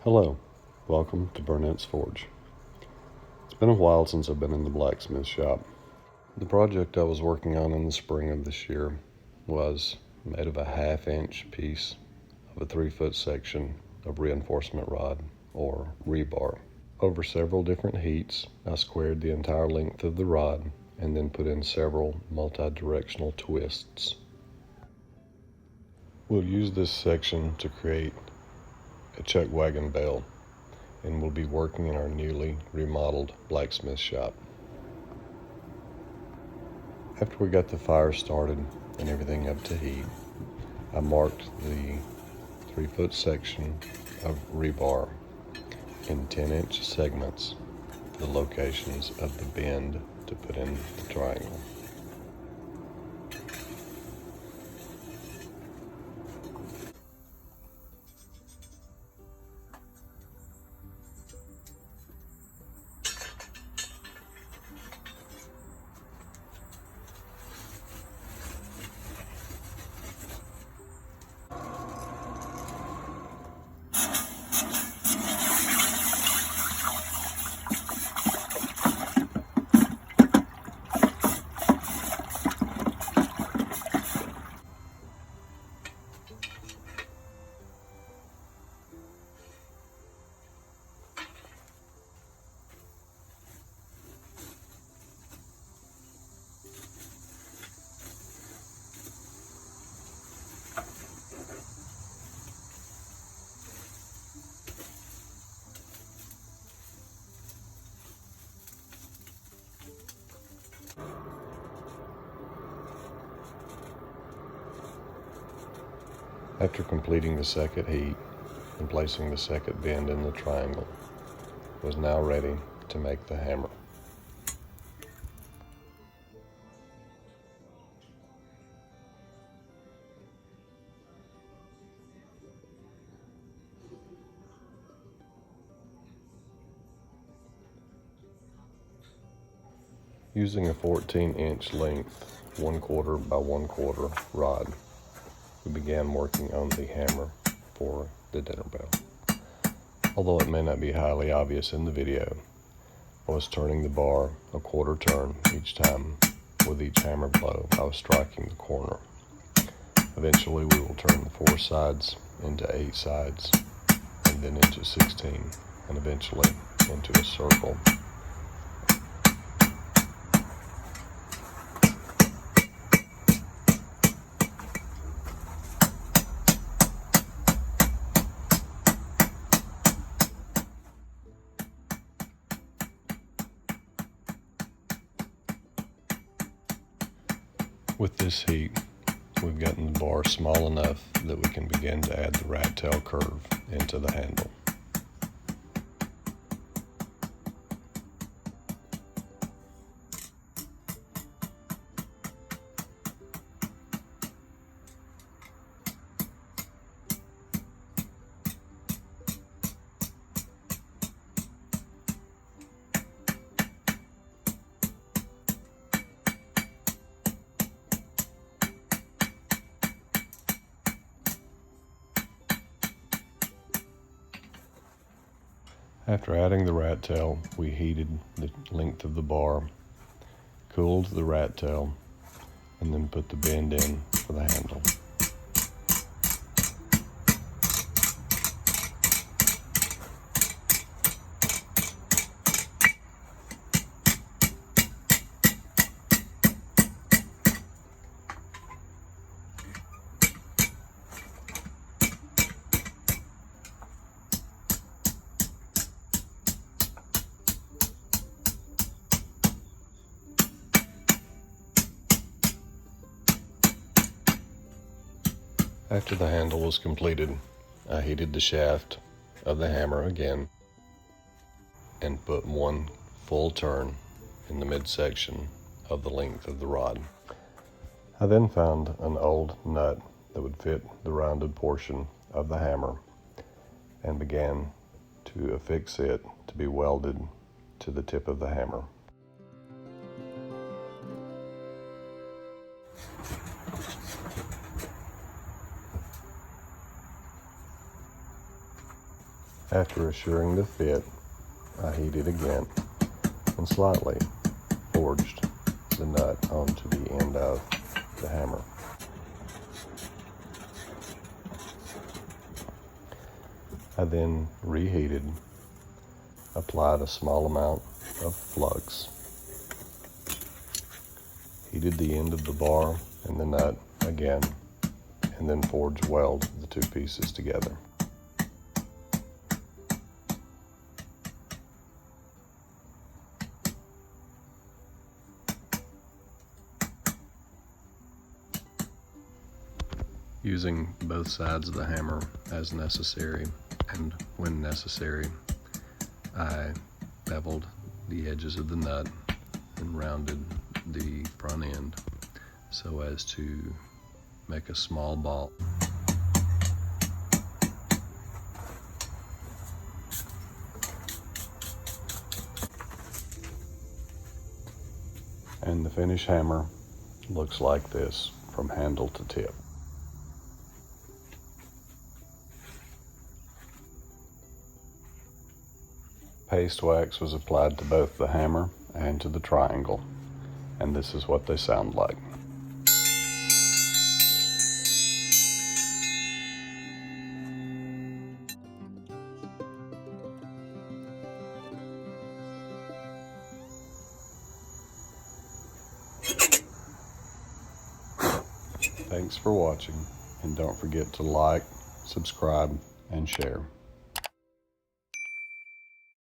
Hello, welcome to Burnett's Forge. It's been a while since I've been in the blacksmith shop. The project I was working on in the spring of this year was made of a 1/2-inch piece of a 3-foot section of reinforcement rod, or rebar. Over several different heats, I squared the entire length of the rod and then put in several multi-directional twists. We'll use this section to create a chuck wagon bell, and we'll be working in our newly remodeled blacksmith shop. After we got the fire started and everything up to heat, I marked the 3-foot section of rebar in 10-inch segments, the locations of the bend to put in the triangle. After completing the second heat and placing the second bend in the triangle, I was now ready to make the hammer. Using a 14-inch length 1/4 by 1/4 rod, we began working on the hammer for the dinner bell. Although it may not be highly obvious in the video, I was turning the bar a 1/4 turn each time. With each hammer blow, I was striking the corner. Eventually, we will turn the 4 sides into 8 sides, and then into 16, and eventually into a circle. With this heat, we've gotten the bar small enough that we can begin to add the rat tail curve into the handle. After adding the rat tail, we heated the length of the bar, cooled the rat tail, and then put the bend in for the handle. After the handle was completed, I heated the shaft of the hammer again and put 1 full turn in the midsection of the length of the rod. I then found an old nut that would fit the rounded portion of the hammer and began to affix it to be welded to the tip of the hammer. After assuring the fit, I heated again and slightly forged the nut onto the end of the hammer. I then reheated, applied a small amount of flux, heated the end of the bar and the nut again, and then forge weld the two pieces together. Using both sides of the hammer as necessary, and when necessary, I beveled the edges of the nut and rounded the front end so as to make a small ball. And the finished hammer looks like this from handle to tip. Paste wax was applied to both the hammer and to the triangle, and this is what they sound like. Thanks for watching, and don't forget to like, subscribe, and share.